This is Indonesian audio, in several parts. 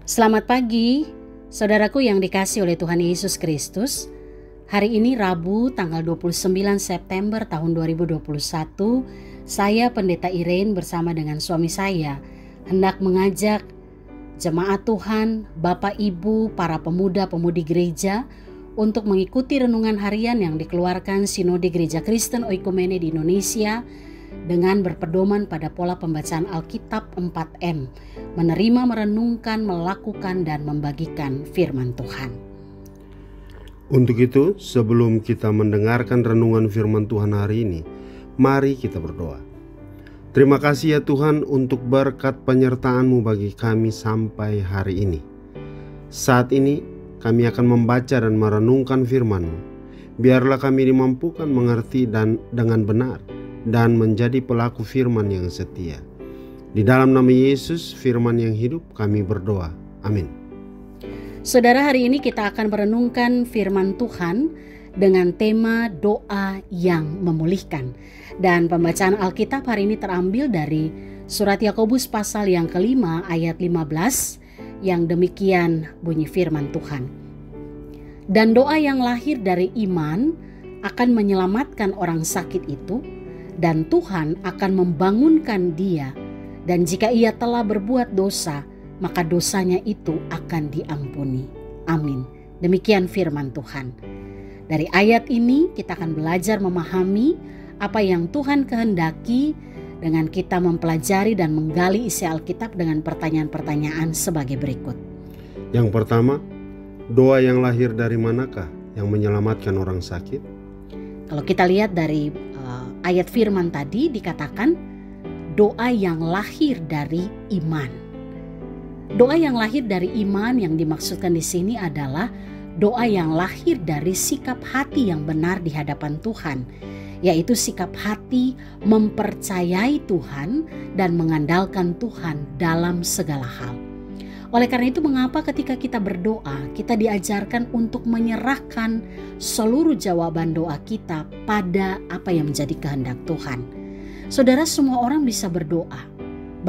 Selamat pagi, saudaraku yang dikasihi oleh Tuhan Yesus Kristus. Hari ini Rabu tanggal 29 September tahun 2021, saya Pendeta Irene bersama dengan suami saya hendak mengajak jemaat Tuhan, Bapak Ibu, para pemuda-pemudi gereja untuk mengikuti renungan harian yang dikeluarkan Sinode Gereja Kristen Oikumene di Indonesia dengan berpedoman pada pola pembacaan Alkitab 4M, menerima, merenungkan, melakukan, dan membagikan firman Tuhan. Untuk itu, sebelum kita mendengarkan renungan firman Tuhan hari ini, mari kita berdoa. Terima kasih ya Tuhan untuk berkat penyertaan-Mu bagi kami sampai hari ini. Saat ini kami akan membaca dan merenungkan firman-Mu. Biarlah kami dimampukan mengerti dan dengan benar dan menjadi pelaku firman yang setia. Di dalam nama Yesus, firman yang hidup, kami berdoa. Amin. Saudara, hari ini kita akan merenungkan firman Tuhan dengan tema doa yang memulihkan. Dan pembacaan Alkitab hari ini terambil dari surat Yakobus pasal yang kelima ayat 15 yang demikian bunyi firman Tuhan. Dan doa yang lahir dari iman akan menyelamatkan orang sakit itu, dan Tuhan akan membangunkan dia, dan jika ia telah berbuat dosa, maka dosanya itu akan diampuni. Amin. Demikian firman Tuhan. Dari ayat ini kita akan belajar memahami apa yang Tuhan kehendaki dengan kita mempelajari dan menggali isi Alkitab dengan pertanyaan-pertanyaan sebagai berikut. Yang pertama, doa yang lahir dari manakah yang menyelamatkan orang sakit? Kalau kita lihat dari ayat firman tadi dikatakan doa yang lahir dari iman. Doa yang lahir dari iman yang dimaksudkan di sini adalah doa yang lahir dari sikap hati yang benar di hadapan Tuhan, yaitu sikap hati mempercayai Tuhan dan mengandalkan Tuhan dalam segala hal. Oleh karena itu, mengapa ketika kita berdoa, kita diajarkan untuk menyerahkan seluruh jawaban doa kita pada apa yang menjadi kehendak Tuhan. Saudara, semua orang bisa berdoa.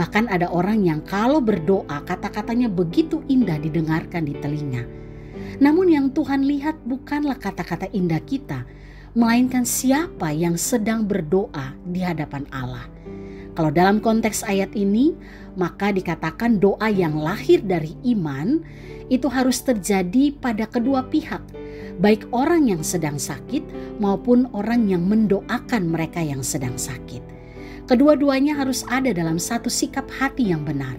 Bahkan ada orang yang kalau berdoa kata-katanya begitu indah didengarkan di telinga. Namun yang Tuhan lihat bukanlah kata-kata indah kita, melainkan siapa yang sedang berdoa di hadapan Allah. Kalau dalam konteks ayat ini, maka dikatakan doa yang lahir dari iman itu harus terjadi pada kedua pihak, baik orang yang sedang sakit maupun orang yang mendoakan mereka yang sedang sakit. Kedua-duanya harus ada dalam satu sikap hati yang benar,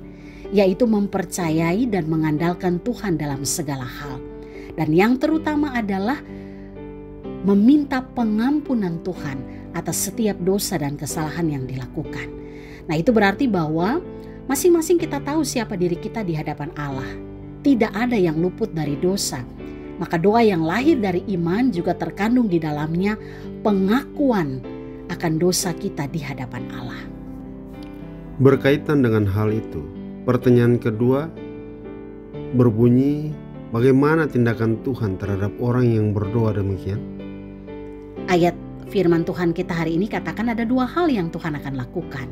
yaitu mempercayai dan mengandalkan Tuhan dalam segala hal. Dan yang terutama adalah meminta pengampunan Tuhan atas setiap dosa dan kesalahan yang dilakukan. Nah, itu berarti bahwa masing-masing kita tahu siapa diri kita di hadapan Allah. Tidak ada yang luput dari dosa. Maka doa yang lahir dari iman juga terkandung di dalamnya pengakuan akan dosa kita di hadapan Allah. Berkaitan dengan hal itu, pertanyaan kedua berbunyi, bagaimana tindakan Tuhan terhadap orang yang berdoa demikian? Ayat firman Tuhan kita hari ini katakan ada dua hal yang Tuhan akan lakukan.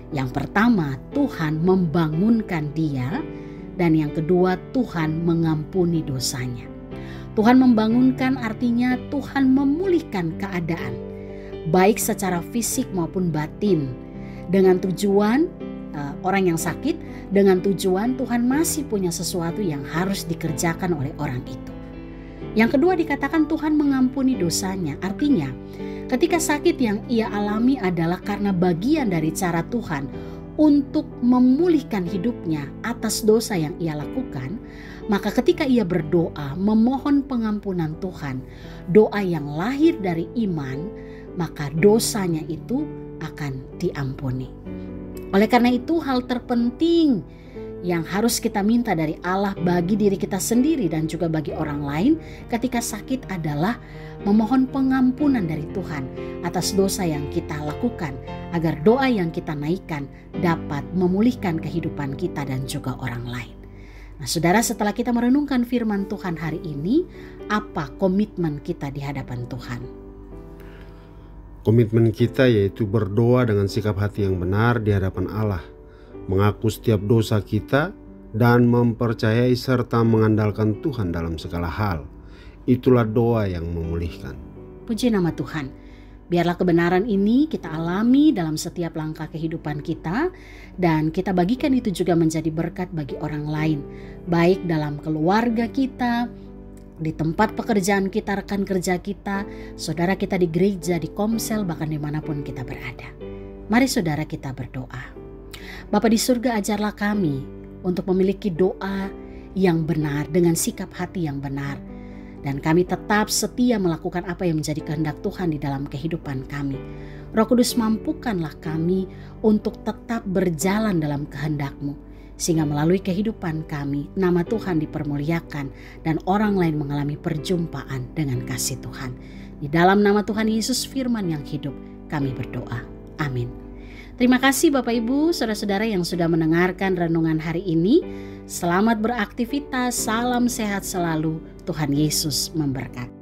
Yang pertama, Tuhan membangunkan dia, dan yang kedua, Tuhan mengampuni dosanya. Tuhan membangunkan artinya Tuhan memulihkan keadaan, baik secara fisik maupun batin, dengan tujuan orang yang sakit, dengan tujuan Tuhan masih punya sesuatu yang harus dikerjakan oleh orang itu. Yang kedua dikatakan Tuhan mengampuni dosanya, artinya ketika sakit yang ia alami adalah karena bagian dari cara Tuhan untuk memulihkan hidupnya atas dosa yang ia lakukan, maka ketika ia berdoa memohon pengampunan Tuhan, doa yang lahir dari iman, maka dosanya itu akan diampuni. Oleh karena itu, hal terpenting yang harus kita minta dari Allah bagi diri kita sendiri dan juga bagi orang lain ketika sakit adalah memohon pengampunan dari Tuhan atas dosa yang kita lakukan, agar doa yang kita naikkan dapat memulihkan kehidupan kita dan juga orang lain. Nah, saudara, setelah kita merenungkan firman Tuhan hari ini, apa komitmen kita di hadapan Tuhan? Komitmen kita yaitu berdoa dengan sikap hati yang benar di hadapan Allah, mengaku setiap dosa kita dan mempercayai serta mengandalkan Tuhan dalam segala hal. Itulah doa yang memulihkan. Puji nama Tuhan. Biarlah kebenaran ini kita alami dalam setiap langkah kehidupan kita, dan kita bagikan itu juga menjadi berkat bagi orang lain, baik dalam keluarga kita, di tempat pekerjaan kita, rekan kerja kita, saudara kita di gereja, di komsel, bahkan dimanapun kita berada. Mari saudara kita berdoa. Bapa di surga, ajarlah kami untuk memiliki doa yang benar dengan sikap hati yang benar. Dan kami tetap setia melakukan apa yang menjadi kehendak Tuhan di dalam kehidupan kami. Roh Kudus, mampukanlah kami untuk tetap berjalan dalam kehendak-Mu, sehingga melalui kehidupan kami, nama Tuhan dipermuliakan dan orang lain mengalami perjumpaan dengan kasih Tuhan. Di dalam nama Tuhan Yesus Firman yang hidup, kami berdoa. Amin. Terima kasih Bapak Ibu, saudara-saudara yang sudah mendengarkan renungan hari ini. Selamat beraktivitas, salam sehat selalu. Tuhan Yesus memberkati.